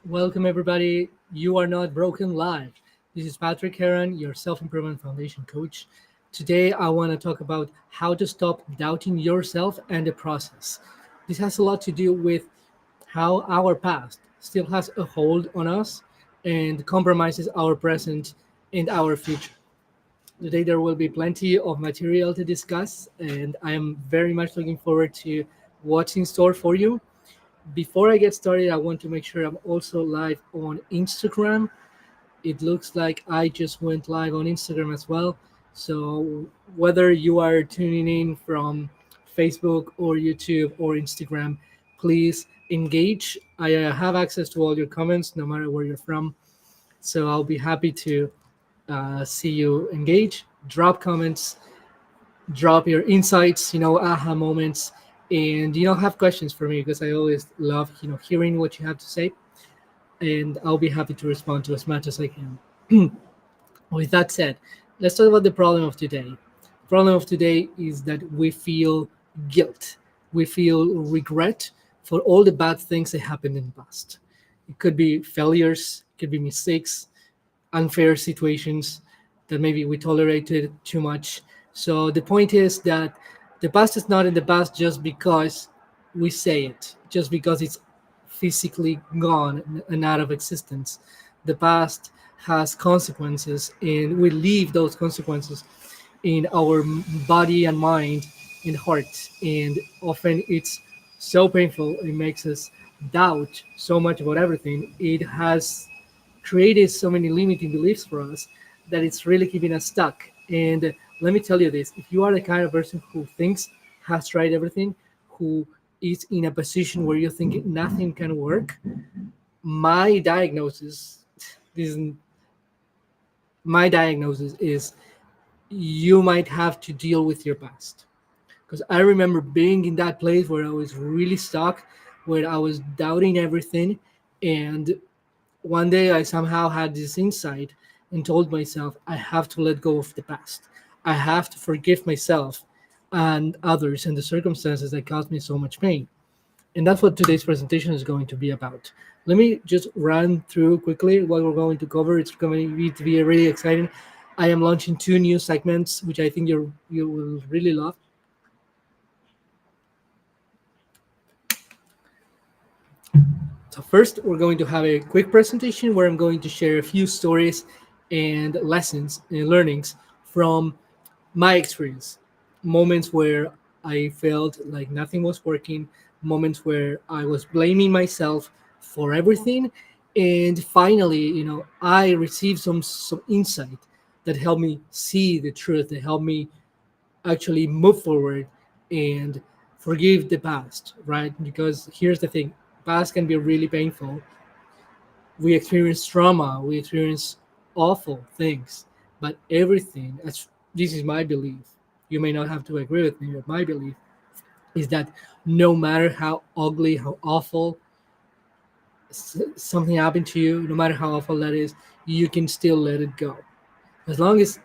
Welcome, everybody. You are not broken live. This is Patrick Heron, your self improvement foundation coach. Today, I want to talk about how to stop doubting yourself and the process. This has a lot to do with how our past still has a hold on us and compromises our present and our future. Today, there will be plenty of material to discuss, and I am very much looking forward to what's in store for you. Before I get started, I want to make sure I'm also live on Instagram. It looks like I just went live on Instagram as well. So whether you are tuning in from Facebook or YouTube or Instagram, please engage. I have access to all your comments no matter where you're from. So I'll be happy to see you engage. Drop comments, drop your insights, aha moments, and have questions for me because I always love hearing what you have to say, and I'll be happy to respond to as much as I can. With that said, let's talk about the problem of today. The problem of today is that we feel guilt, we feel regret for all the bad things that happened in the past. It could be failures, it could be mistakes, unfair situations that maybe we tolerated too much. So the point is that the past is not in the past just because we say it, just because it's physically gone and out of existence. The past has consequences, and we leave those consequences in our body and mind and heart. And often it's so painful, it makes us doubt so much about everything. It has created so many limiting beliefs for us that it's really keeping us stuck. And let me tell you this, if you are the kind of person who thinks has tried everything, who is in a position where you think nothing can work, my diagnosis, this is, my diagnosis is you might have to deal with your past. Because I remember being in that place where I was really stuck, where I was doubting everything. And one day I somehow had this insight and told myself, I have to let go of the past. I have to forgive myself and others and the circumstances that caused me so much pain. And that's what today's presentation is going to be about. Let me just run through quickly what we're going to cover. It's going to be really exciting. I am launching two new segments, which I think you will really love. So first, we're going to have a quick presentation where I'm going to share a few stories and lessons and learnings from my experience. Moments where I felt like nothing was working, moments where I was blaming myself for everything, and finally, I received some insight that helped me see the truth, that helped me actually move forward and forgive the past, right? Because here's the thing, past can be really painful. We experience trauma, we experience awful things, but everything, as this is my belief, you may not have to agree with me, but my belief is that no matter how ugly, how awful something happened to you, no matter how awful that is, you can still let it go as long as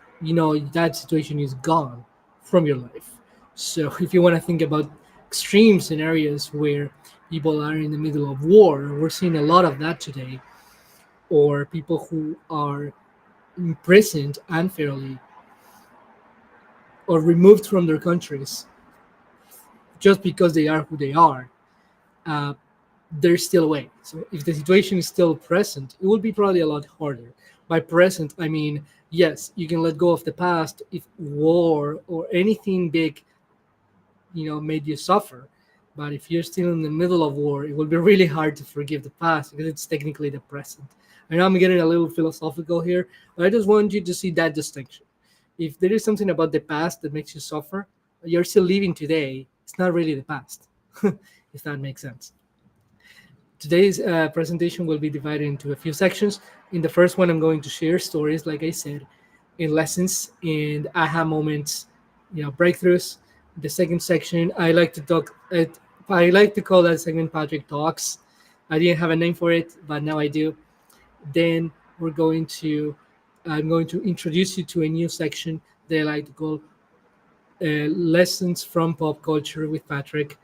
that situation is gone from your life. So if you want to think about extreme scenarios where people are in the middle of war, we're seeing a lot of that today, or people who are imprisoned unfairly or removed from their countries just because they are who they are, uh, there's still a way. So if the situation is still present, it will be probably a lot harder. By present, I mean, yes, you can let go of the past if war or anything big, made you suffer. But if you're still in the middle of war, it will be really hard to forgive the past because it's technically the present. I know I'm getting a little philosophical here, but I just want you to see that distinction. If there is something about the past that makes you suffer, you're still living today. It's not really the past, if that makes sense. Today's presentation will be divided into a few sections. In the first one, I'm going to share stories, like I said, in lessons and aha moments, breakthroughs. The second section, I like to talk. I like to call that segment Patrick Talks. I didn't have a name for it, but now I do. Then I'm going to introduce you to a new section that I like to call lessons from pop culture with Patrick.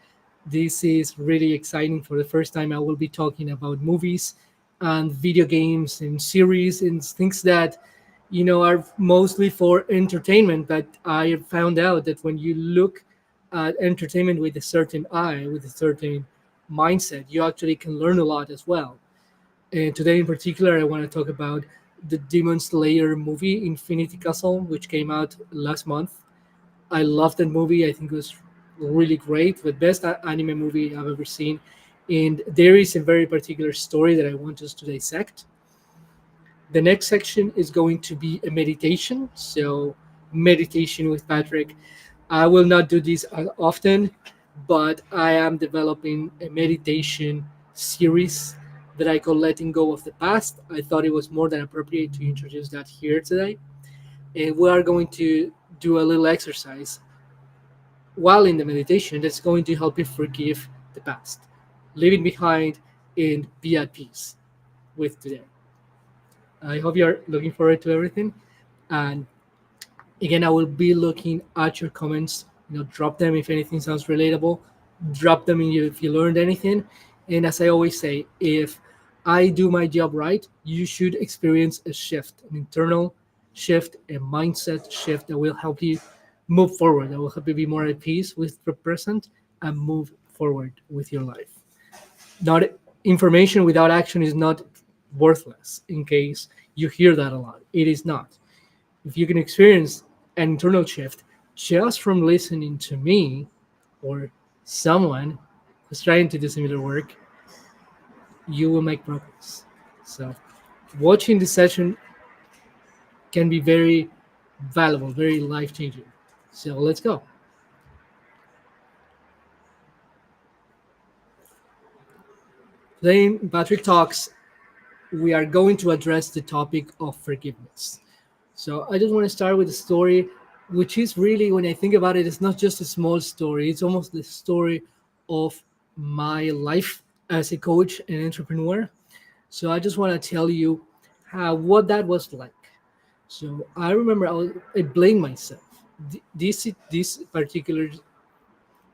This is really exciting. For the first time, I will be talking about movies and video games and series and things that are mostly for entertainment. But I have found out that when you look at entertainment with a certain eye, with a certain mindset, you actually can learn a lot as well. And today in particular, I want to talk about the Demon Slayer movie Infinity Castle, which came out last month. I loved that movie. I think it was really great, the best anime movie I've ever seen. And there is a very particular story that I want us to dissect. The next section is going to be a meditation. So, meditation with Patrick. I will not do this often, but I am developing a meditation series that I call Letting Go of the Past. I thought it was more than appropriate to introduce that here today. And we are going to do a little exercise while in the meditation that's going to help you forgive the past, leave it behind, and be at peace with today. I hope you're looking forward to everything. And again, I will be looking at your comments. Drop them if anything sounds relatable. Drop them if you learned anything. And as I always say, if I do my job right, you should experience a shift, an internal shift, a mindset shift that will help you move forward, that will help you be more at peace with the present and move forward with your life. Not information without action is not worthless, in case you hear that a lot. It is not. If you can experience an internal shift just from listening to me or someone who's trying to do similar work, you will make progress. So, watching this session can be very valuable, very life changing. So, let's go. Today, in Patrick Talks, we are going to address the topic of forgiveness. So I just want to start with a story, which is really, when I think about it, it's not just a small story. It's almost the story of my life as a coach and entrepreneur. So I just want to tell you what that was like. So I remember I blamed myself. This particular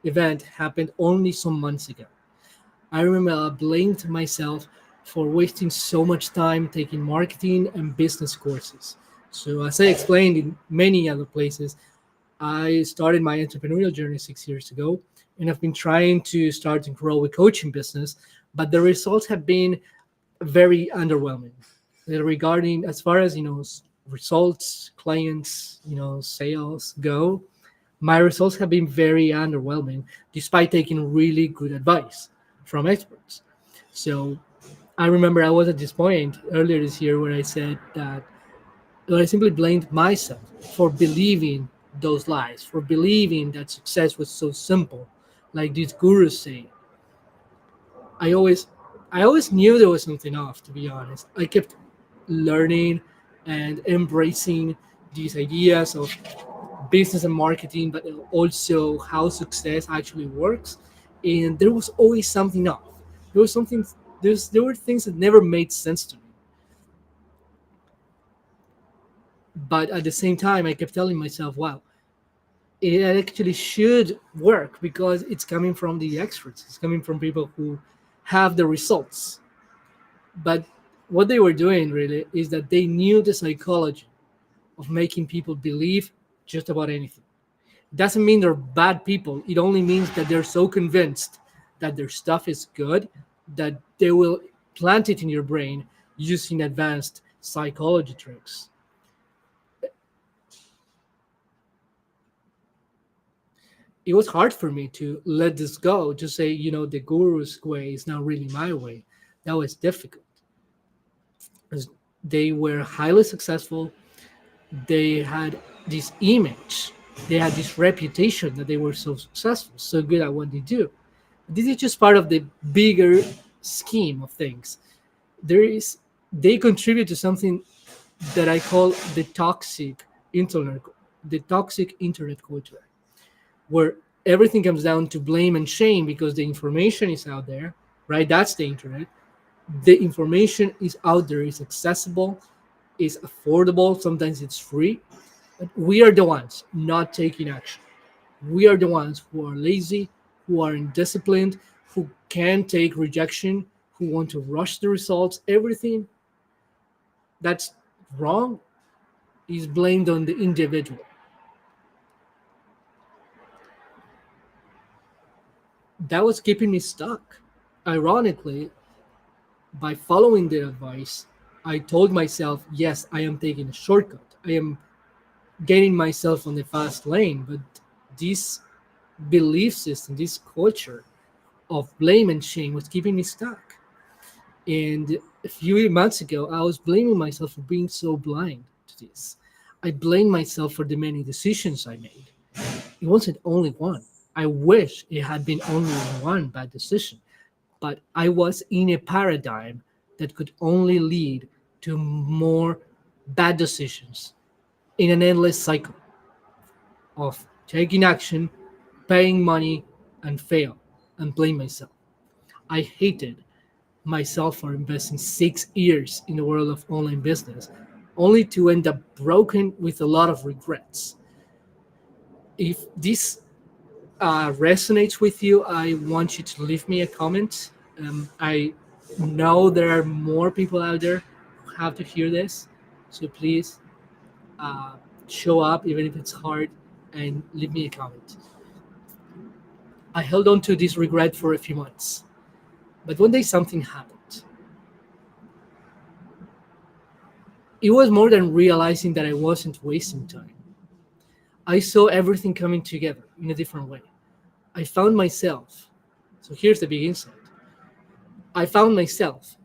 event happened only some months ago. I remember I blamed myself for wasting so much time taking marketing and business courses. So, as I explained in many other places, I started my entrepreneurial journey 6 years ago, and I've been trying to start and grow a coaching business, but the results have been very underwhelming. Regarding, as far as results, clients, sales go, my results have been very underwhelming, despite taking really good advice from experts. So I remember I was at this point earlier this year where I said that, I simply blamed myself for believing those lies, for believing that success was so simple, like these gurus say. I always, I always knew there was something off. To be honest, I kept learning and embracing these ideas of business and marketing, but also how success actually works. And there was always something off. There was something. There were things that never made sense to me. But at the same time, I kept telling myself, "Wow, it actually should work because it's coming from the experts. It's coming from people who have the results." But what they were doing really is that they knew the psychology of making people believe just about anything. Doesn't mean they're bad people. It only means that they're so convinced that their stuff is good that they will plant it in your brain using advanced psychology tricks. It was hard for me to let this go, to say, the guru's way is not really my way. That was difficult because they were highly successful. They had this image, they had this reputation that they were so successful, so good at what they do. This is just part of the bigger scheme of things. There is They contribute to something that I call internet, the toxic internet culture, where everything comes down to blame and shame because the information is out there, right? That's the internet. The information is out there, is accessible, is affordable, sometimes it's free. But we are the ones not taking action. We are the ones who are lazy, who are indisciplined, who can take rejection, who want to rush the results. Everything that's wrong is blamed on the individual. That was keeping me stuck. Ironically, by following their advice, I told myself, yes, I am taking a shortcut. I am getting myself on the fast lane. But this belief system, this culture of blame and shame was keeping me stuck. And a few months ago, I was blaming myself for being so blind to this. I blamed myself for the many decisions I made. It wasn't only one. I wish it had been only one bad decision, but I was in a paradigm that could only lead to more bad decisions in an endless cycle of taking action, paying money, and fail and blame myself. I hated myself for investing 6 years in the world of online business, only to end up broken with a lot of regrets. If this resonates with you, I want you to leave me a comment. I know there are more people out there who have to hear this, so please uh, show up, even if it's hard, and leave me a comment. I held on to this regret for a few months, but one day something happened. It was more than realizing that I wasn't wasting time. I saw everything coming together in a different way. I found myself. So here's the big insight. I found myself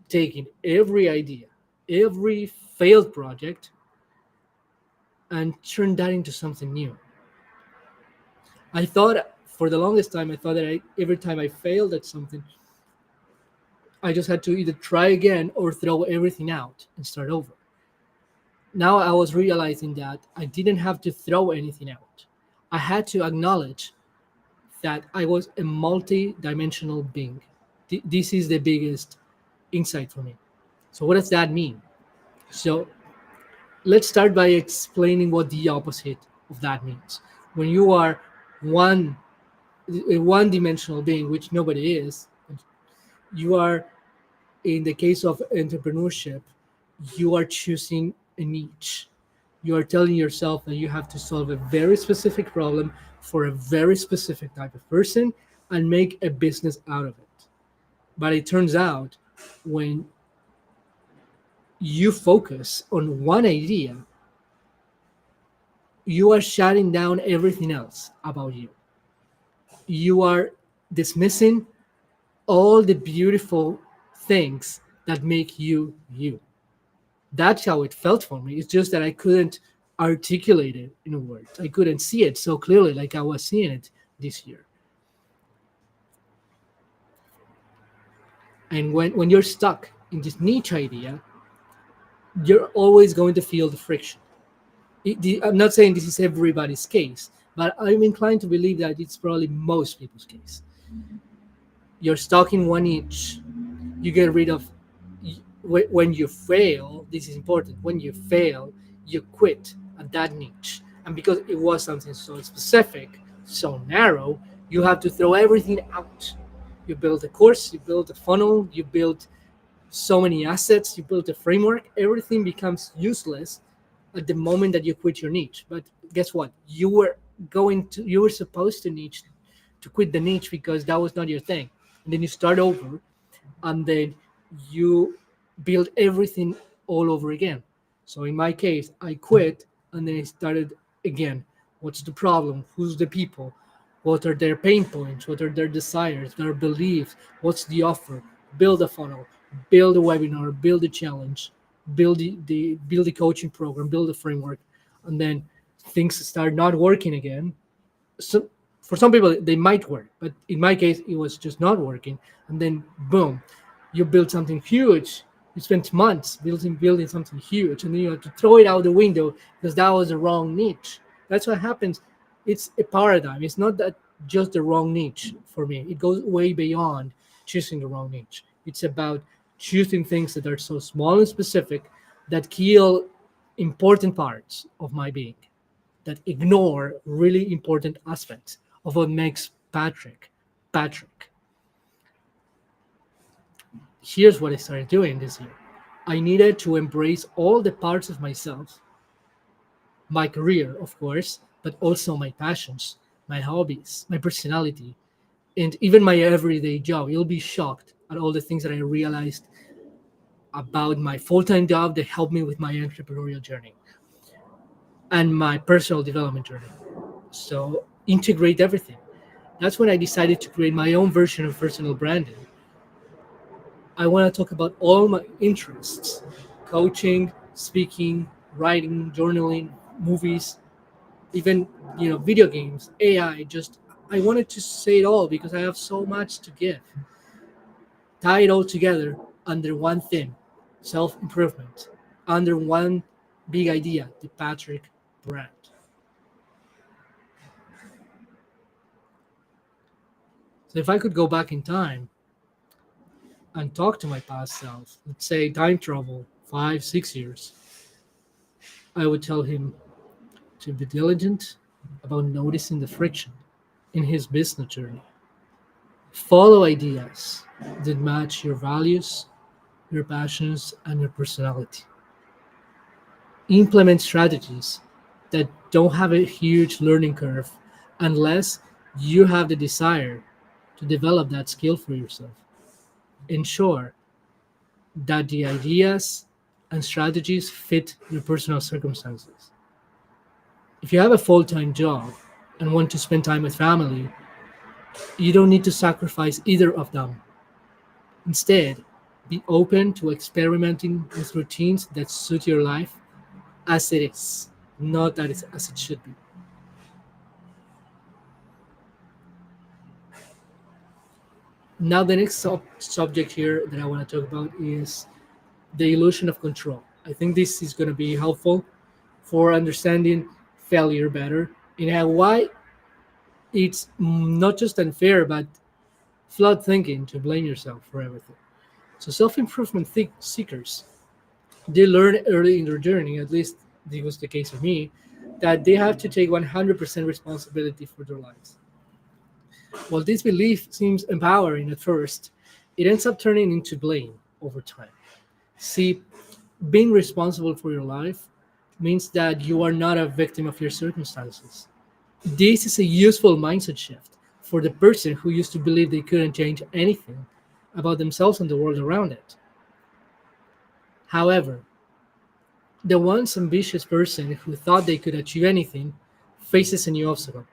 taking every idea, every failed project, and turn that into something new. I thought for the longest time, I thought that every time I failed at something, I just had to either try again or throw everything out and start over. Now I was realizing that I didn't have to throw anything out. I had to acknowledge that I was a multi-dimensional being. This is the biggest insight for me. So what does that mean? So let's start by explaining what the opposite of that means. When you are one a one-dimensional being, which nobody is, you are, in the case of entrepreneurship, you are choosing a niche. You are telling yourself that you have to solve a very specific problem for a very specific type of person and make a business out of it. But it turns out when you focus on one idea, you are shutting down everything else about you. You are dismissing all the beautiful things that make you you. That's how it felt for me. It's just that I couldn't articulate it in words. I couldn't see it so clearly like I was seeing it this year. And when you're stuck in this niche idea, you're always going to feel the friction. I'm not saying this is everybody's case, but I'm inclined to believe that it's probably most people's case. You're stuck in one niche. You get rid of when you fail. This is important. When you fail, you quit at that niche, and because it was something so specific, so narrow, you have to throw everything out. You build a course, you build a funnel, you build so many assets, you build a framework. Everything becomes useless at the moment that you quit your niche. But guess what? You were supposed to quit the niche because that was not your thing, and then you start over, and then you build everything all over again. So in my case, I quit and then I started again. What's the problem? Who's the people? What are their pain points? What are their desires, their beliefs? What's the offer? Build a funnel, build a webinar, build a challenge, build the coaching program, build a framework, and then things start not working again. So for some people they might work, but in my case it was just not working. And then boom, you build something huge. You spent months building something huge, and then you have to throw it out the window because that was the wrong niche. That's what happens. It's a paradigm. It's not that just the wrong niche for me. It goes way beyond choosing the wrong niche. It's about choosing things that are so small and specific that kill important parts of my being, that ignore really important aspects of what makes Patrick Patrick. Here's what I started doing this year. I needed to embrace all the parts of myself, my career, of course, but also my passions, my hobbies, my personality, and even my everyday job. You'll be shocked at all the things that I realized about my full time job that helped me with my entrepreneurial journey and my personal development journey. So, integrate everything. That's when I decided to create my own version of personal branding. I want to talk about all my interests: coaching, speaking, writing, journaling, movies, even video games, AI. Just I wanted to say it all because I have so much to give. Tie it all together under one theme: self improvement, under one big idea, the Patrick brand. So if I could go back in time and talk to my past self, let's say time travel 5, 6 years, I would tell him to be diligent about noticing the friction in his business journey. Follow ideas that match your values, your passions, and your personality. Implement strategies that don't have a huge learning curve unless you have the desire to develop that skill for yourself. Ensure that the ideas and strategies fit your personal circumstances. If you have a full time job and want to spend time with family, you don't need to sacrifice either of them. Instead, be open to experimenting with routines that suit your life as it is, not as it should be. Now, the next subject here that I want to talk about is the illusion of control. I think this is going to be helpful for understanding failure better and how why it's not just unfair but flawed thinking to blame yourself for everything. So, self improvement seekers, they learn early in their journey, at least this was the case for me, that they have to take 100% responsibility for their lives. While this belief seems empowering at first, it ends up turning into blame over time. See, being responsible for your life means that you are not a victim of your circumstances. This is a useful mindset shift for the person who used to believe they couldn't change anything about themselves and the world around it. However, the once ambitious person who thought they could achieve anything faces a new obstacle.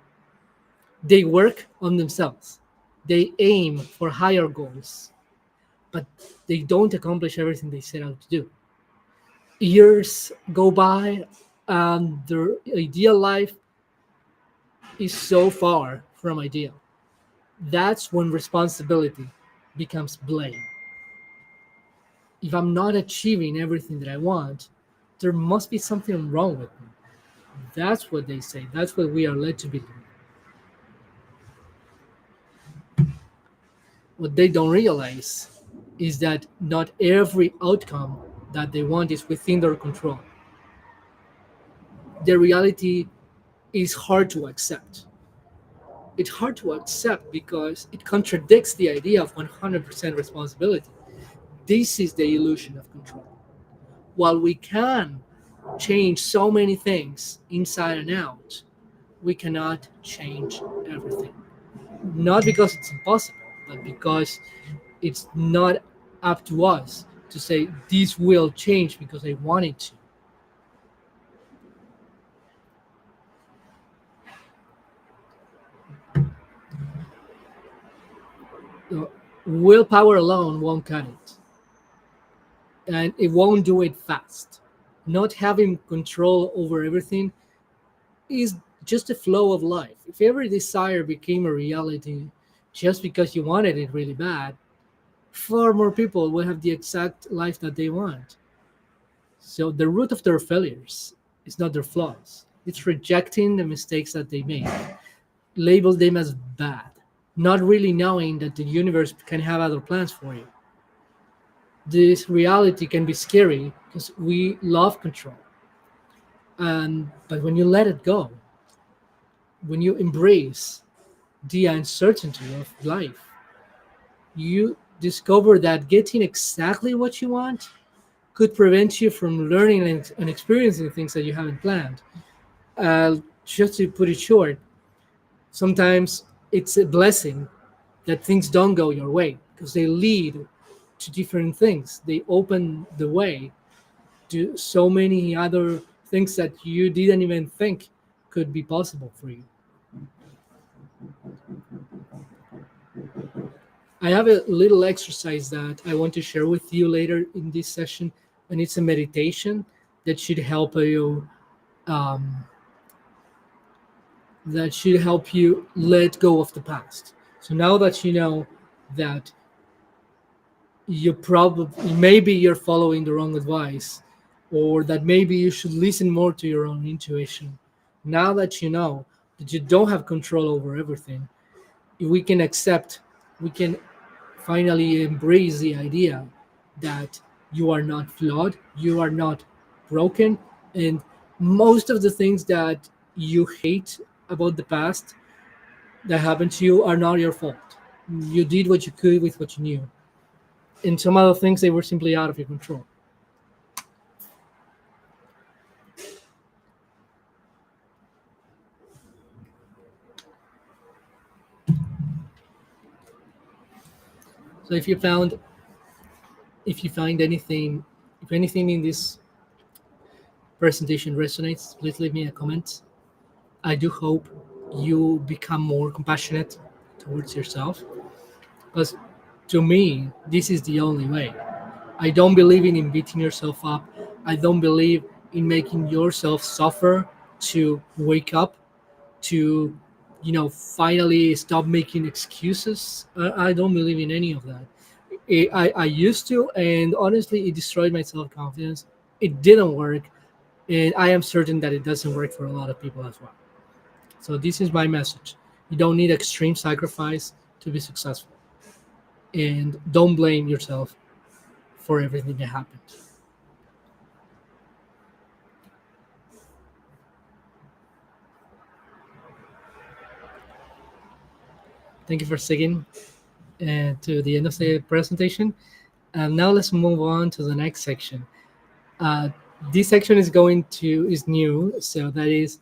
They work on themselves. They aim for higher goals, but they don't accomplish everything they set out to do. Years go by, and their ideal life is so far from ideal. That's when responsibility becomes blame. If I'm not achieving everything that I want, there must be something wrong with me. That's what they say. That's what we are led to believe. What they don't realize is that not every outcome that they want is within their control. The reality is hard to accept. It's hard to accept because it contradicts the idea of 100% responsibility. This is the illusion of control. While we can change so many things inside and out, we cannot change everything. Not because it's impossible, but because it's not up to us to say this will change because I want it to. Willpower alone won't cut it, and it won't do it fast. Not having control over everything is just a flow of life. If every desire became a reality just because you wanted it really bad, far more people will have the exact life that they want. So the root of their failures is not their flaws. It's rejecting the mistakes that they made, label them as bad, not really knowing that the universe can have other plans for you. This reality can be scary because we love control. And but when you let it go, when you embrace the uncertainty of life, you discover that getting exactly what you want could prevent you from learning and experiencing things that you haven't planned. Just to put it short, sometimes it's a blessing that things don't go your way because they lead to different things. They open the way to so many other things that you didn't even think could be possible for you. I have a little exercise that I want to share with you later in this session, and it's a meditation that should help you um, let go of the past. So now that you know that you probably maybe you're following the wrong advice, or that maybe you should listen more to your own intuition. Now that you know that you don't have control over everything, we can accept, we can finally embrace the idea that you are not flawed, you are not broken, and most of the things that you hate about the past that happened to you are not your fault. You did what you could with what you knew. And some other things, they were simply out of your control. So if you find anything, if anything in this presentation resonates, please leave me a comment. I do hope you become more compassionate towards yourself, because to me, this is the only way. I don't believe in beating yourself up. I don't believe in making yourself suffer to wake up, to, finally stop making excuses. I don't believe in any of that. I used to, and honestly, it destroyed my self confidence. It didn't work, and I am certain that it doesn't work for a lot of people as well. So, this is my message. You don't need extreme sacrifice to be successful, and don't blame yourself for everything that happened. Thank you for sticking to the end of the presentation. And now let's move on to the next section. Uh, this section is new, so that is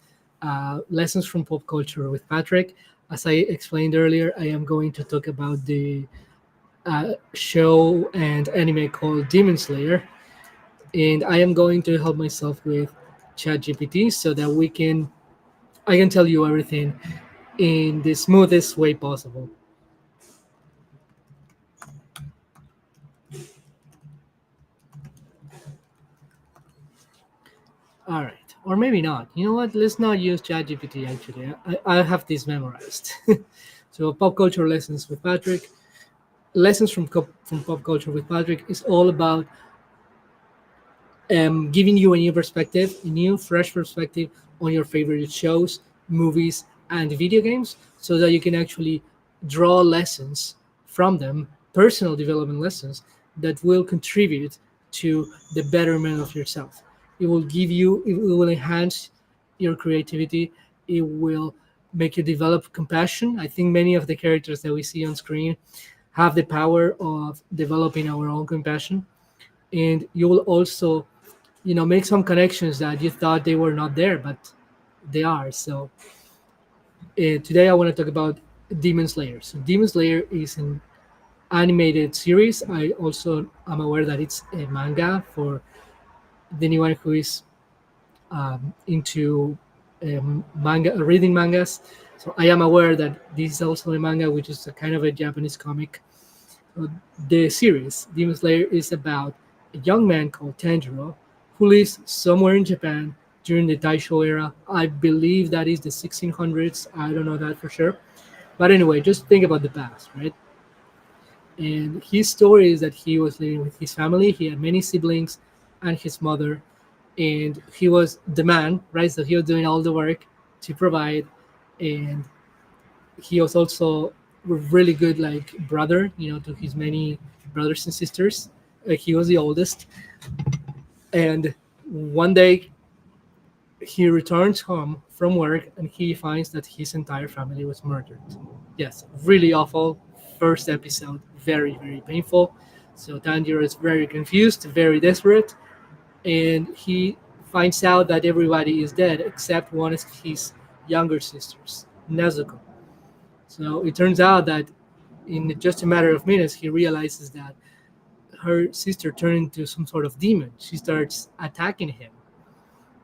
lessons from pop culture with Patrick. As I explained earlier, I am going to talk about the show and anime called Demon Slayer, and I am going to help myself with ChatGPT so that I can tell you everything in the smoothest way possible. All right, or maybe not. You know what? Let's not use ChatGPT. Actually, I have this memorized. So, pop culture lessons with Patrick. Lessons from pop culture with Patrick is all about giving you a new perspective, a new, fresh perspective on your favorite shows, movies, and video games, so that you can actually draw lessons from them, personal development lessons that will contribute to the betterment of yourself. It will enhance your creativity. It will make you develop compassion. I think many of the characters that we see on screen have the power of developing our own compassion, and you will also make some connections that you thought they were not there, but they are. So today I want to talk about Demon Slayer. So Demon Slayer is an animated series. I also am aware that it's a manga for anyone who is into manga, reading mangas. So I am aware that this is also a manga, which is a kind of a Japanese comic. The series Demon Slayer is about a young man called Tanjiro who lives somewhere in Japan during the Taisho era. I believe that is the 1600s. I don't know that for sure. But anyway, just think about the past, right? And his story is that he was living with his family. He had many siblings and his mother. And he was the man, right? So he was doing all the work to provide. And he was also a really good like brother, to his many brothers and sisters. He was the oldest, and one day he returns home from work and he finds that his entire family was murdered. Yes, really awful first episode, very, very painful. So Tanjiro is very confused, very desperate, and he finds out that everybody is dead except one of his younger sisters, Nezuko. So it turns out that in just a matter of minutes, he realizes that her sister turned into some sort of demon. She starts attacking him,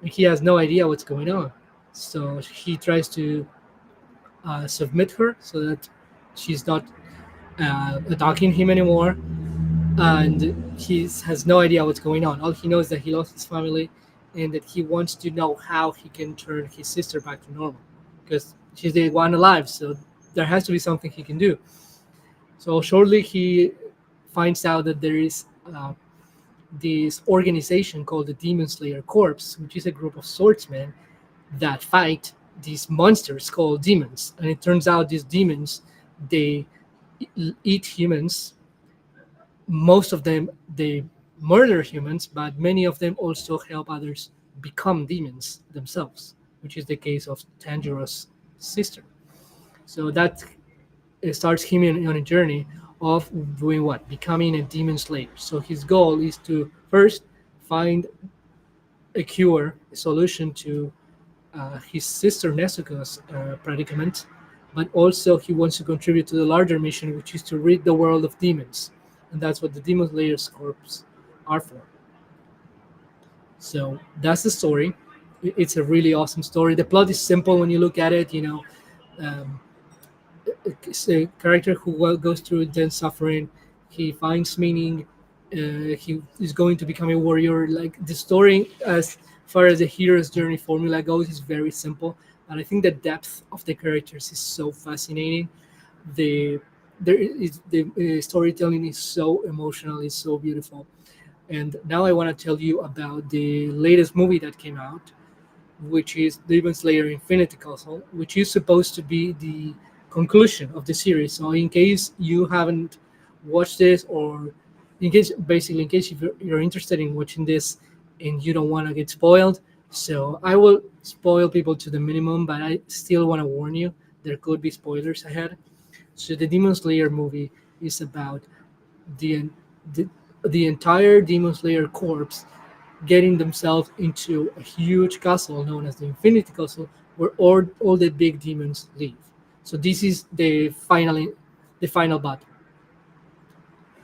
and he has no idea what's going on. So he tries to submit her so that she's not attacking him anymore, and he has no idea what's going on. All he knows is that he lost his family, and that he wants to know how he can turn his sister back to normal, because she's the one alive. So there has to be something he can do. So shortly, he finds out that there is this organization called the Demon Slayer Corps, which is a group of swordsmen that fight these monsters called demons. And it turns out these demons, they eat humans. Most of them, they murder humans, but many of them also help others become demons themselves, which is the case of Tanjiro's sister. So that starts him on a journey of doing what? Becoming a demon slayer. So his goal is to first find a cure, a solution to his sister Nezuko's predicament, but also he wants to contribute to the larger mission, which is to rid the world of demons, and that's what the Demon Slayer's Corps are for. So that's the story. It's a really awesome story. The plot is simple when you look at it. Um, it's a character who goes through intense suffering. He finds meaning. He is going to become a warrior. Like the story, as far as the hero's journey formula goes, is very simple. And I think the depth of the characters is so fascinating. The the storytelling is so emotional. It's so beautiful. And now I want to tell you about the latest movie that came out, which is Demon Slayer Infinity Castle, which is supposed to be the conclusion of the series. So, in case you haven't watched this, or in case if you're interested in watching this and you don't want to get spoiled, so I will spoil people to the minimum, but I still want to warn you there could be spoilers ahead. So, the Demon Slayer movie is about the the, the entire Demon Slayer corpse getting themselves into a huge castle known as the Infinity Castle, where all the big demons live. So this is the final battle.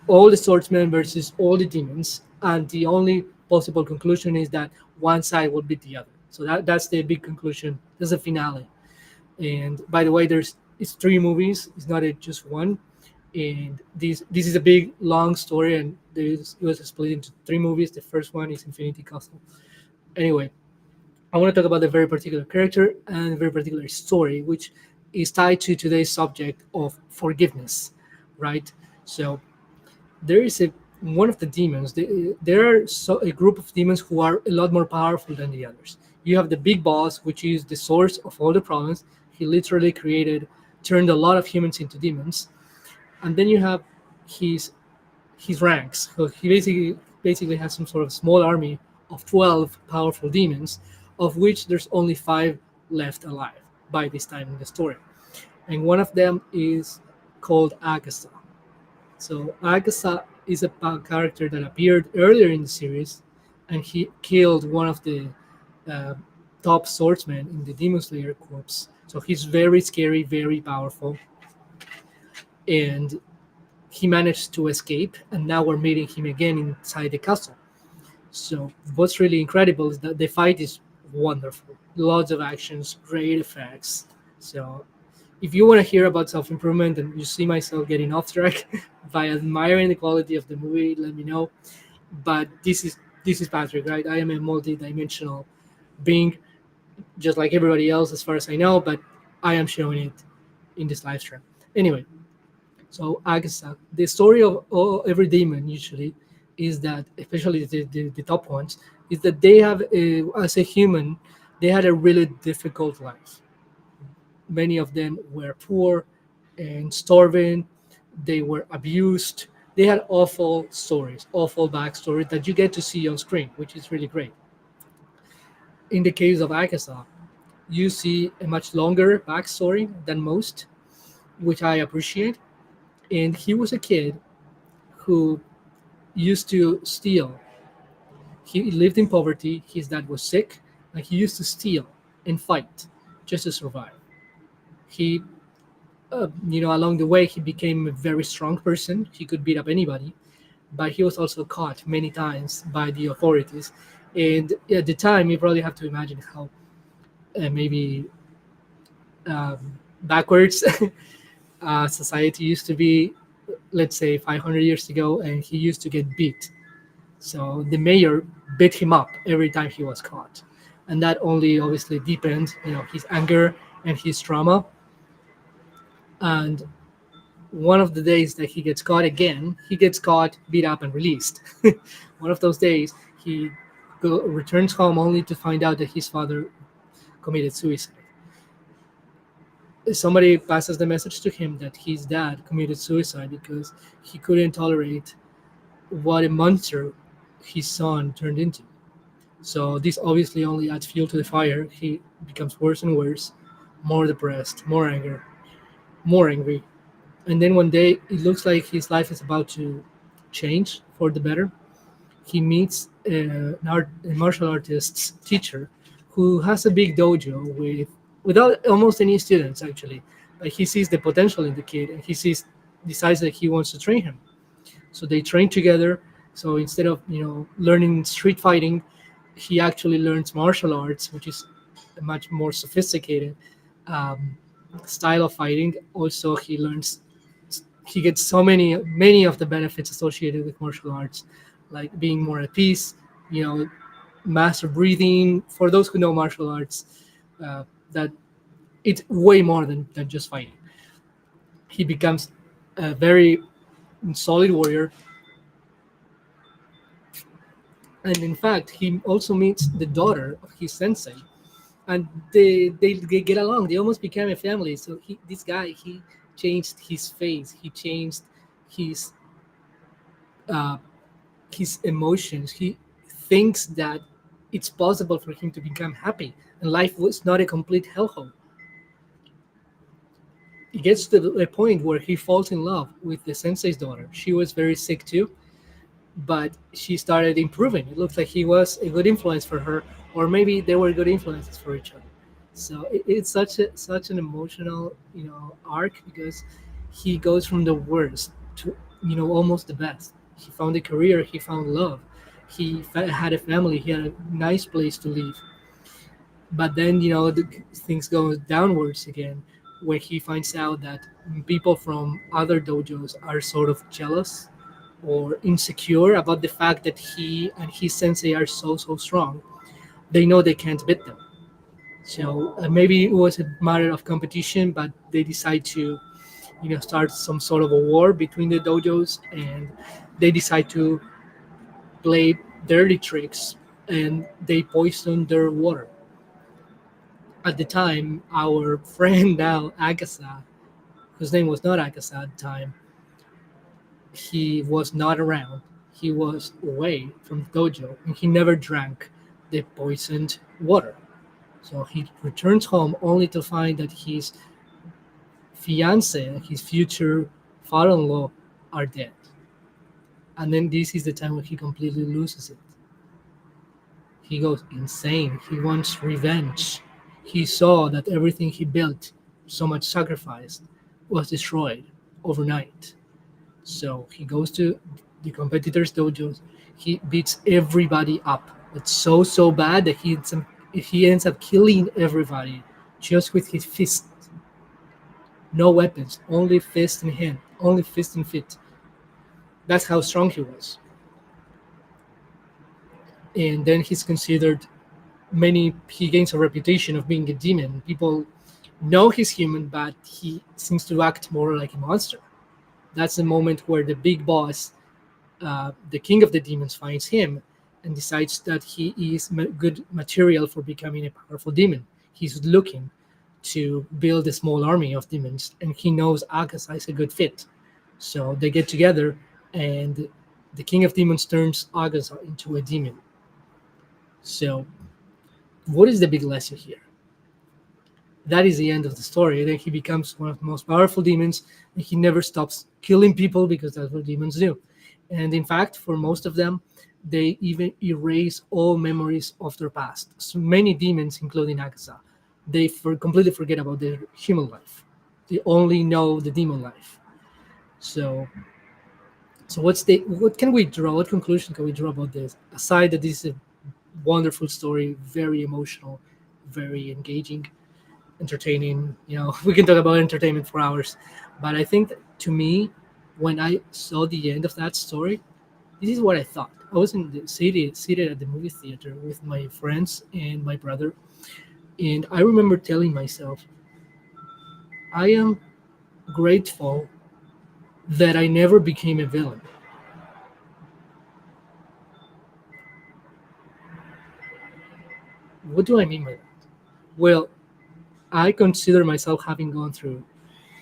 All the swordsmen versus all the demons, and the only possible conclusion is that one side will beat the other. So that's the big conclusion. That's the finale. And by the way, it's three movies. It's not just one. And this is a big long story, and it was split into three movies. The first one is Infinity Castle. Anyway, I want to talk about a very particular character and a very particular story, which is tied to today's subject of forgiveness, right? So there is a one of the demons. There are a group of demons who are a lot more powerful than the others. You have the big boss, which is the source of all the problems. He literally turned a lot of humans into demons, and then you have his his ranks. So he basically has some sort of small army of 12 powerful demons, of which there's only five left alive by this time in the story. And one of them is called Agasa. So Agasa is a character that appeared earlier in the series, and he killed one of the uh, top swordsmen in the Demon Slayer Corps. So he's very scary, very powerful, and he managed to escape. And now we're meeting him again inside the castle. So what's really incredible is that the fight is wonderful. Lots of actions, great effects. So if you want to hear about self improvement and you see myself getting off track by admiring the quality of the movie, let me know. But this is Patrick, right? I am a multi-dimensional being, just like everybody else, as far as I know. But I am showing it in this live stream. Anyway, so Agasa, the story of every demon usually is that, especially the top ones, is that they have, as a human, they had a really difficult life. Many of them were poor and starving. They were abused. They had awful stories, awful backstories that you get to see on screen, which is really great. In the case of Agasa, you see a much longer backstory than most, which I appreciate. And he was a kid who used to steal. He lived in poverty. His dad was sick, and he used to steal and fight just to survive. He, along the way, he became a very strong person. He could beat up anybody, but he was also caught many times by the authorities. And at the time, you probably have to imagine how maybe backwards society used to be, let's say 500 years ago, and he used to get beat. So the mayor beat him up every time he was caught, and that only obviously deepened, his anger and his trauma. And one of the days that he gets caught again, he gets caught, beat up, and released. One of those days, he returns home only to find out that his father committed suicide. Somebody passes the message to him that his dad committed suicide because he couldn't tolerate what a monster his son turned into. So this obviously only adds fuel to the fire. He becomes worse and worse, more depressed, more anger, more angry. And then one day it looks like his life is about to change for the better. He meets a martial artist's teacher who has a big dojo without almost any students actually. But he sees the potential in the kid, and decides that he wants to train him. So they train together. So instead of learning street fighting, he actually learns martial arts, which is a much more sophisticated um, style of fighting. Also, he gets so many of the benefits associated with martial arts, like being more at peace, you know, master breathing. For those who know martial arts, that it's way more than just fighting. He becomes a very solid warrior, and in fact, he also meets the daughter of his sensei, and they get along. They almost became a family. So this guy, he changed his face. He changed his uh, his emotions. He thinks that it's possible for him to become happy, and life was not a complete hellhole. He gets to the point where he falls in love with the sensei's daughter. She was very sick too, but she started improving. It looks like he was a good influence for her, or maybe they were good influences for each other. So it's such an emotional, arc, because he goes from the worst to almost the best. He found a career, he found love, had a family, he had a nice place to live. But then things go downwards again, where he finds out that people from other dojos are sort of jealous or insecure about the fact that he and his sensei are so strong. They know they can't beat them. So maybe it was a matter of competition, but they decide to start some sort of a war between the dojos, and they decide to play dirty tricks, and they poison their water. At the time, our friend now, Agasa, whose name was not Agasa at the time, he was not around. He was away from the dojo, and he never drank the poisoned water. So he returns home only to find that his fiance and his future father-in-law are dead. And then this is the time when he completely loses it. He goes insane. He wants revenge. He saw that everything he built, so much sacrifice, was destroyed overnight. So he goes to the competitors' dojos. He beats everybody up. It's so bad that he ends up killing everybody just with his fist. No weapons, only fist in hand, only fist and feet. That's how strong he was. And then he's considered he gains a reputation of being a demon. People know he's human, but he seems to act more like a monster. That's the moment where the big boss, the king of the demons, finds him and decides that he is good material for becoming a powerful demon. He's looking to build a small army of demons, and he knows Agasa is a good fit. So they get together, and the king of demons turns Agasa into a demon. So, what is the big lesson here? That is the end of the story. Then he becomes one of the most powerful demons, and he never stops killing people because that's what demons do. And in fact, for most of them, they even erase all memories of their past. So many demons, including Agatha, they completely forget about their human life. They only know the demon life. So, so what can we draw? What conclusion can we draw about this? Aside that this is a wonderful story, very emotional, very engaging, entertaining. We can talk about entertainment for hours. But I think that, to me, when I saw the end of that story, this is what I thought. I was in the city, seated at the movie theater with my friends and my brother, and I remember telling myself, I am grateful that I never became a villain. What do I mean by that? Well, I consider myself having gone through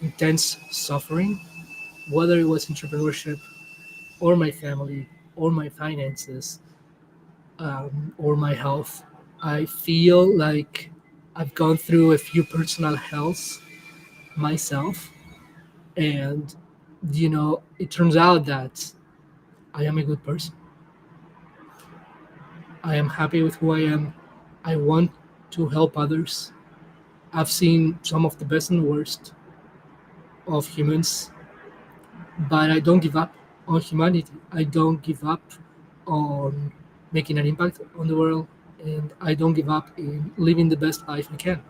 intense suffering, whether it was entrepreneurship or my family or my finances, or my health. I feel like I've gone through a few personal healths myself, and it turns out that I am a good person. I am happy with who I am. I want to help others. I've seen some of the best and worst of humans, but I don't give up on humanity. I don't give up on making an impact on the world, and I don't give up in living the best life I can.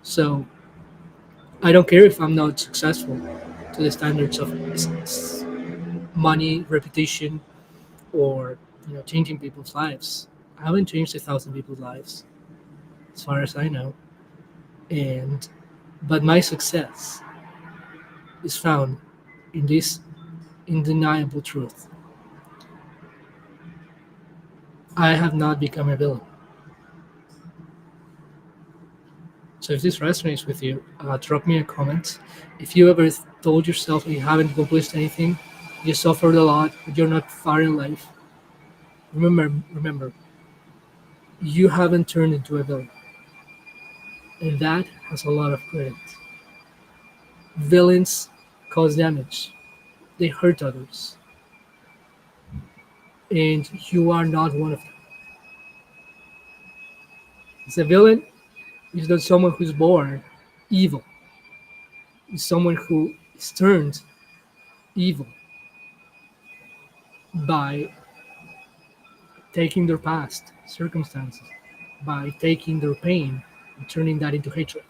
So I don't care if I'm not successful to the standards of money, reputation, or changing people's lives. I haven't changed 1,000 people's lives, as far as I know. And but my success is found in this undeniable truth: I have not become a villain. So if this resonates with you, drop me a comment. If you ever told yourself you haven't accomplished anything, you suffered a lot, but you're not far in life, remember, you haven't turned into a villain, and that has a lot of credit. Villains cause damage; they hurt others, and you are not one of them. As a villain is not someone who's born evil; it's someone who is turned evil by taking their past circumstances, by taking their pain and turning that into hatred.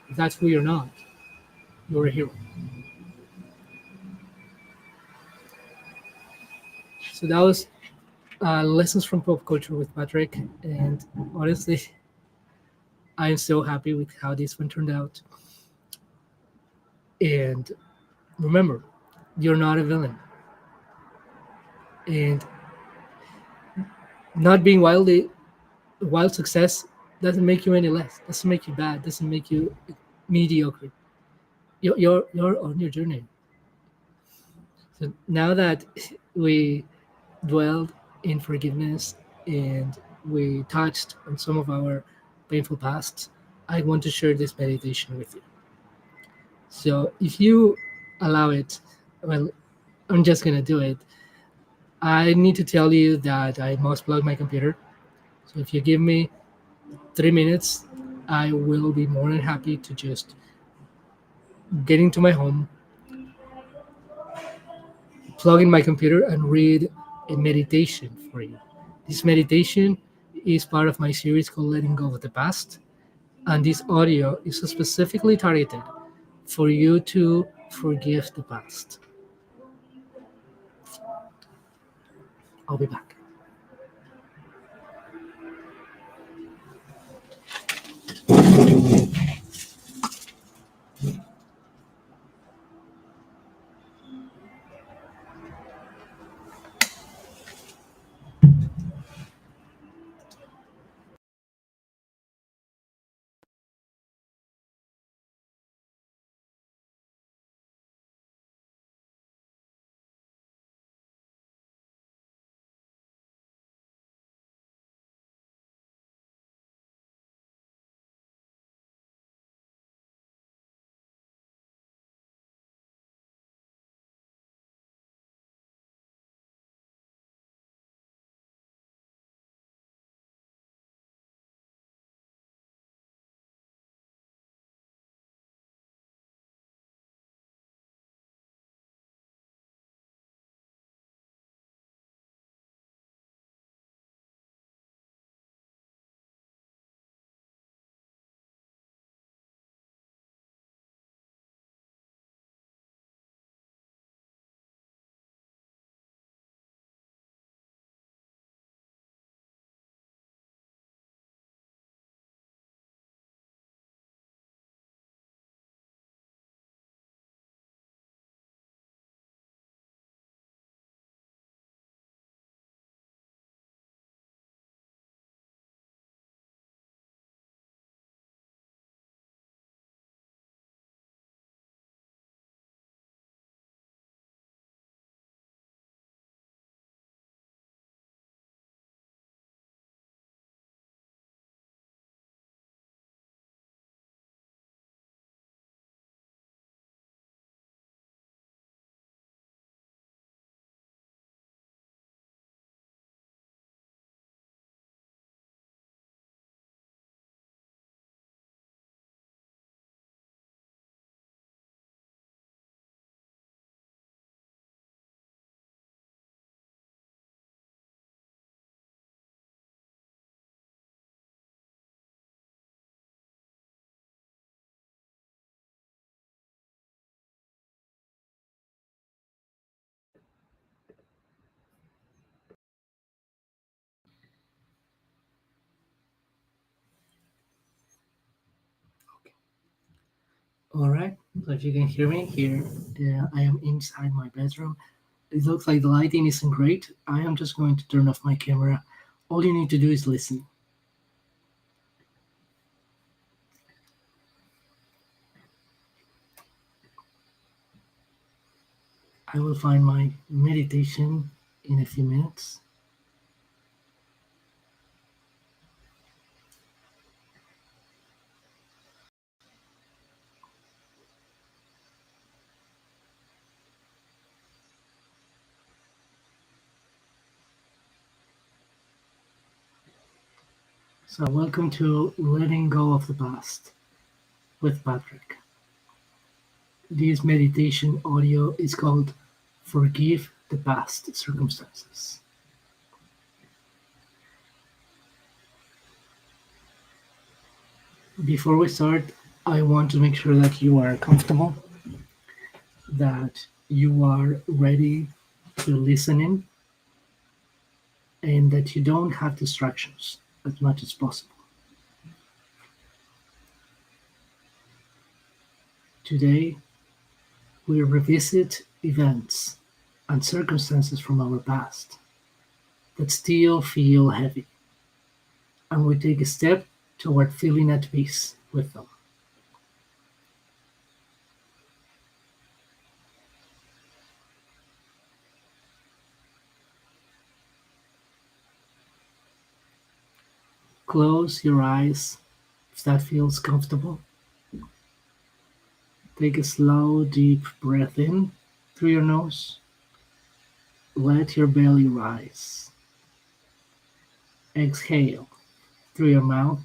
If that's who you're not, you're a hero. So that was lessons from pop culture with Patrick, and honestly, I am so happy with how this one turned out. And remember, you're not a villain, and not being wild success doesn't make you any less. Doesn't make you bad. Doesn't make you mediocre. You're on your journey. So now that we dwelled in forgiveness and we touched on some of our painful pasts, I want to share this meditation with you. So if you allow it, well, I'm just gonna do it. I need to tell you that I must plug my computer. So if you give me 3 minutes, I will be more than happy to just get into my home, plug in my computer, and read a meditation for you. This meditation is part of my series called Letting Go of the Past, and this audio is specifically targeted for you to forgive the past. I'll be back. All right. So if you can hear me here, I am inside my bedroom. It looks like the lighting isn't great. I am just going to turn off my camera. All you need to do is listen. I will find my meditation in a few minutes. So, welcome to Letting Go of the Past with Patrick. This meditation audio is called Forgive the Past Circumstances. Before we start, I want to make sure that you are comfortable, that you are ready to listen in, and that you don't have distractions as much as possible. Today, we revisit events and circumstances from our past that still feel heavy, and we take a step toward feeling at peace with them. Close your eyes if that feels comfortable. Take a slow, deep breath in through your nose. Let your belly rise. Exhale through your mouth,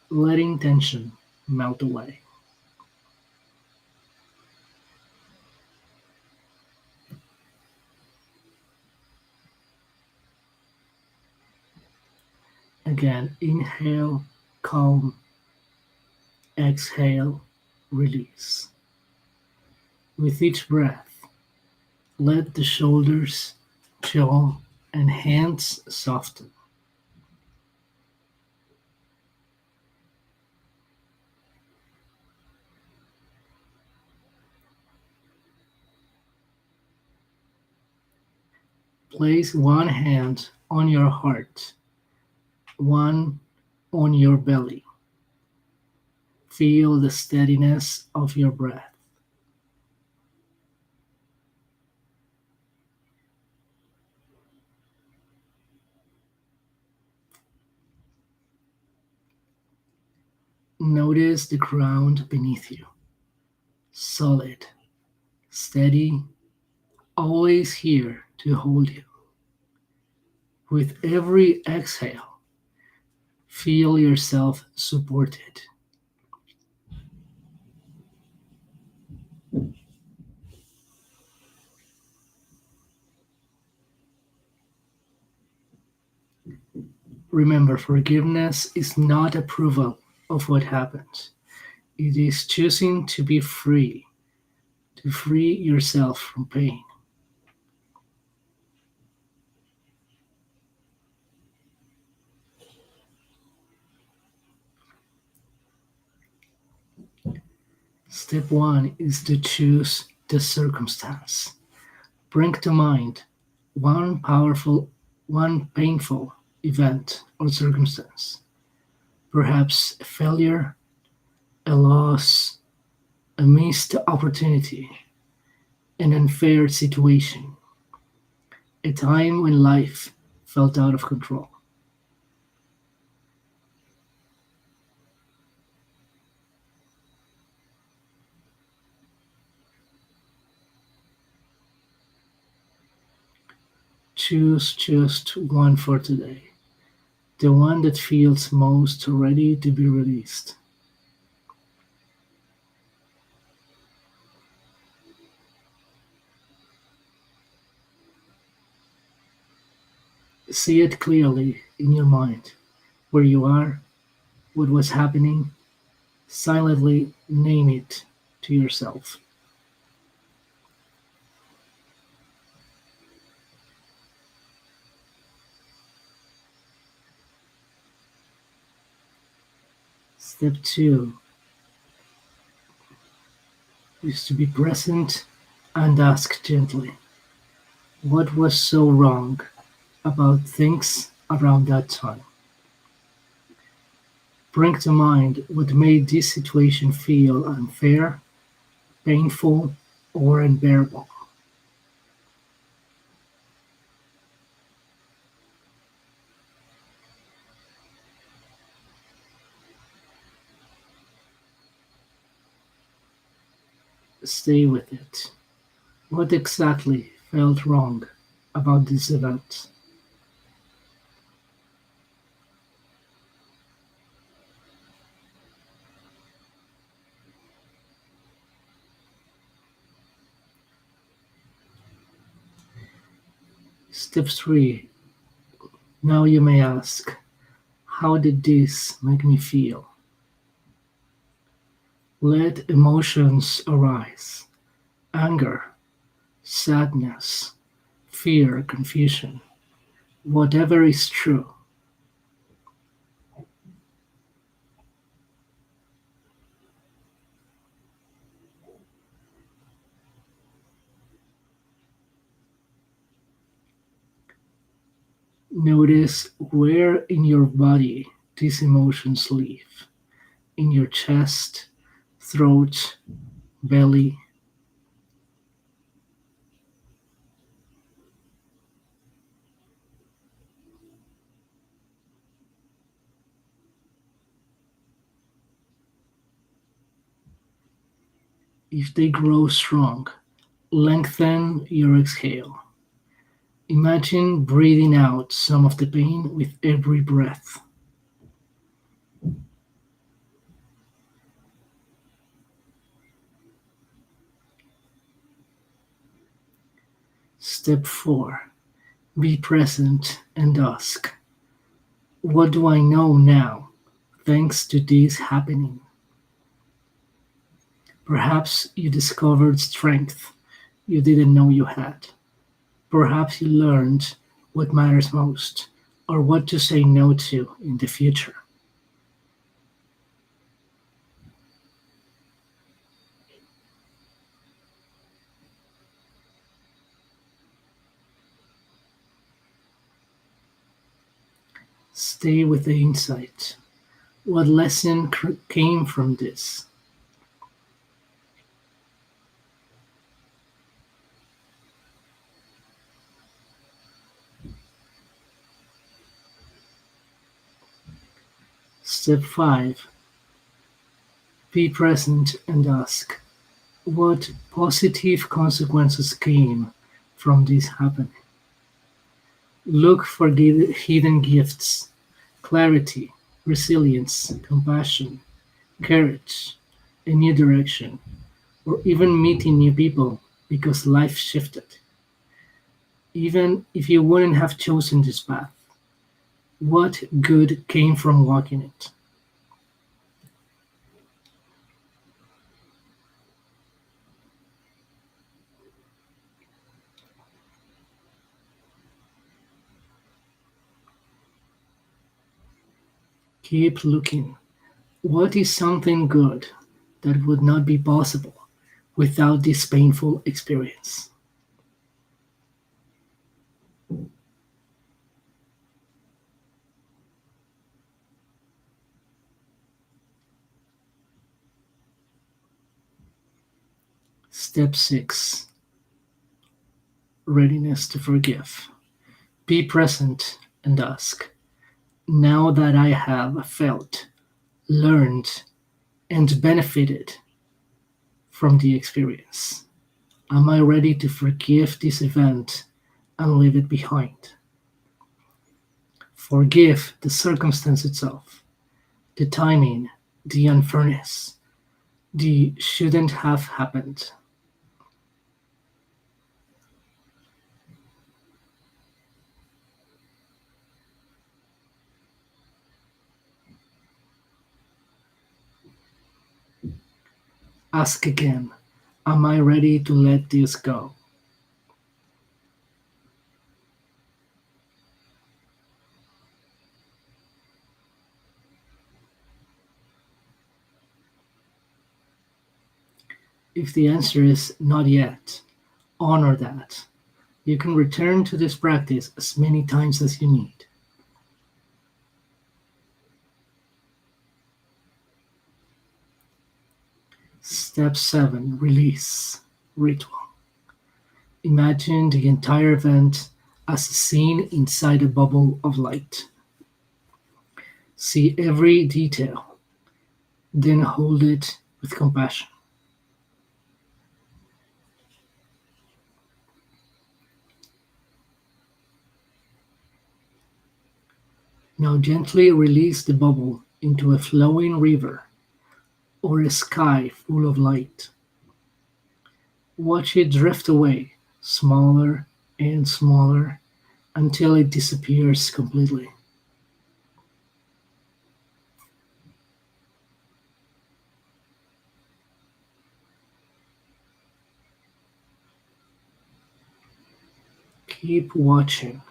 letting tension melt away. Again, inhale, calm. Exhale, release. With each breath, let the shoulders, jaw, and hands soften. Place one hand on your heart, one on your belly. Feel the steadiness of your breath. Notice the ground beneath you. Solid, steady, always here to hold you. With every exhale, feel yourself supported. Remember, forgiveness is not approval of what happened. It is choosing to be free, to free yourself from pain. Step one is to choose the circumstance. Bring to mind one powerful, one painful event or circumstance. Perhaps a failure, a loss, a missed opportunity, an unfair situation, a time when life felt out of control. Choose just one for today, the one that feels most ready to be released. See it clearly in your mind, where you are, what was happening. Silently name it to yourself. Step two, is to be present and ask gently, what was so wrong about things around that time? Bring to mind what made this situation feel unfair, painful, or unbearable. Stay with it. What exactly felt wrong about this event? Step 3. Now you may ask, how did this make me feel? Let emotions arise: anger, sadness, fear, confusion, whatever is true. Notice where in your body these emotions live: in your chest, throat, belly. If they grow strong, lengthen your exhale. Imagine breathing out some of the pain with every breath. Step 4. Be present and ask, what do I know now thanks to this happening? Perhaps you discovered strength you didn't know you had. Perhaps you learned what matters most or what to say no to in the future. Stay with the insight. What lesson came from this? Step 5. Be present and ask, what positive consequences came from this happening? Look for hidden gifts: clarity, resilience, compassion, courage, a new direction, or even meeting new people because life shifted. Even if you wouldn't have chosen this path, what good came from walking it? Keep looking. What is something good that would not be possible without this painful experience? Step 6. Readiness to forgive. Be present and ask, now that I have felt, learned, and benefited from the experience, am I ready to forgive this event and leave it behind? Forgive the circumstance itself, the timing, the unfairness, the shouldn't have happened. Ask again, am I ready to let this go? If the answer is not yet, honor that. You can return to this practice as many times as you need. Step 7, Release Ritual. Imagine the entire event as a scene inside a bubble of light. See every detail, then hold it with compassion. Now gently release the bubble into a flowing river or a sky full of light. Watch it drift away, smaller and smaller, until it disappears completely. Keep watching.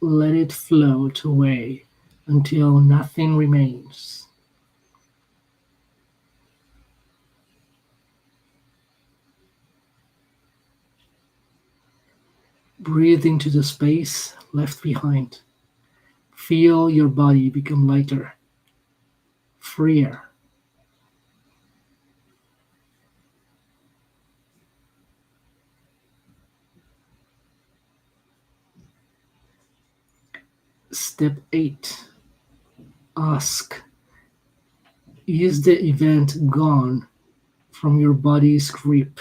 Let it float away until nothing remains. Breathe into the space left behind. Feel your body become lighter, freer. Step 8. Ask, is the event gone from your body's grip?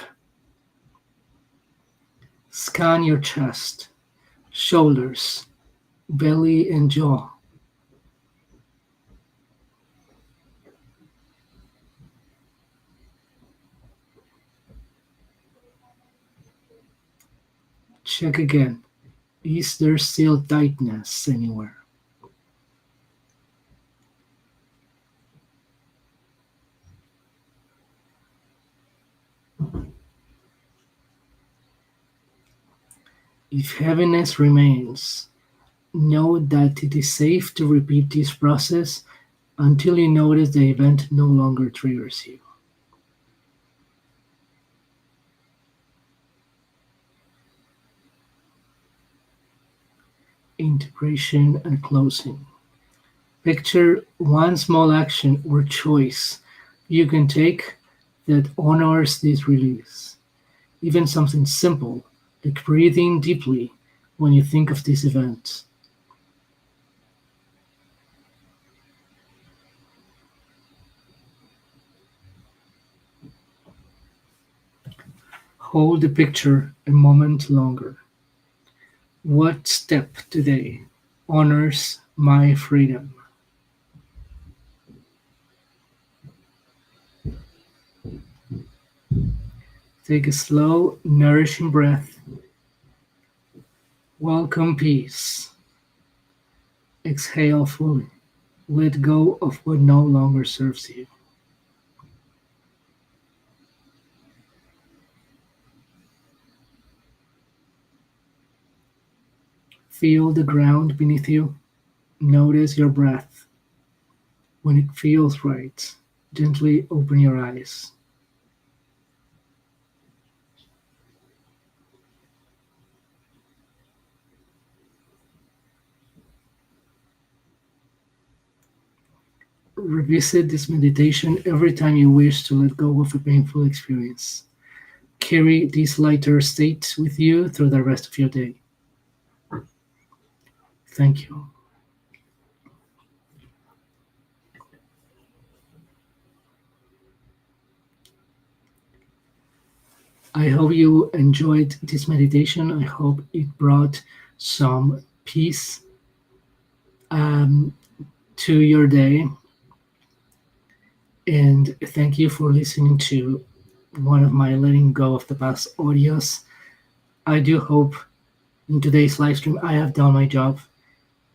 Scan your chest, shoulders, belly, and jaw. Check again. Is there still tightness anywhere? If heaviness remains, know that it is safe to repeat this process until you notice the event no longer triggers you. Integration and closing. Picture one small action or choice you can take that honors this release. Even something simple, like breathing deeply when you think of this event. Hold the picture a moment longer. What step today honors my freedom? Take a slow, nourishing breath. Welcome peace. Exhale fully. Let go of what no longer serves you. Feel the ground beneath you. Notice your breath. When it feels right, gently open your eyes. Revisit this meditation every time you wish to let go of a painful experience. Carry this lighter state with you through the rest of your day. Thank you. I hope you enjoyed this meditation. I hope it brought some peace um, to your day. And thank you for listening to one of my letting go of the past audios. I do hope in today's live stream I have done my job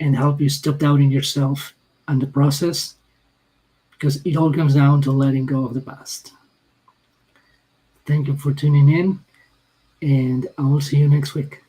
and help you stop doubting yourself and the process, because it all comes down to letting go of the past. Thank you for tuning in, and I will see you next week.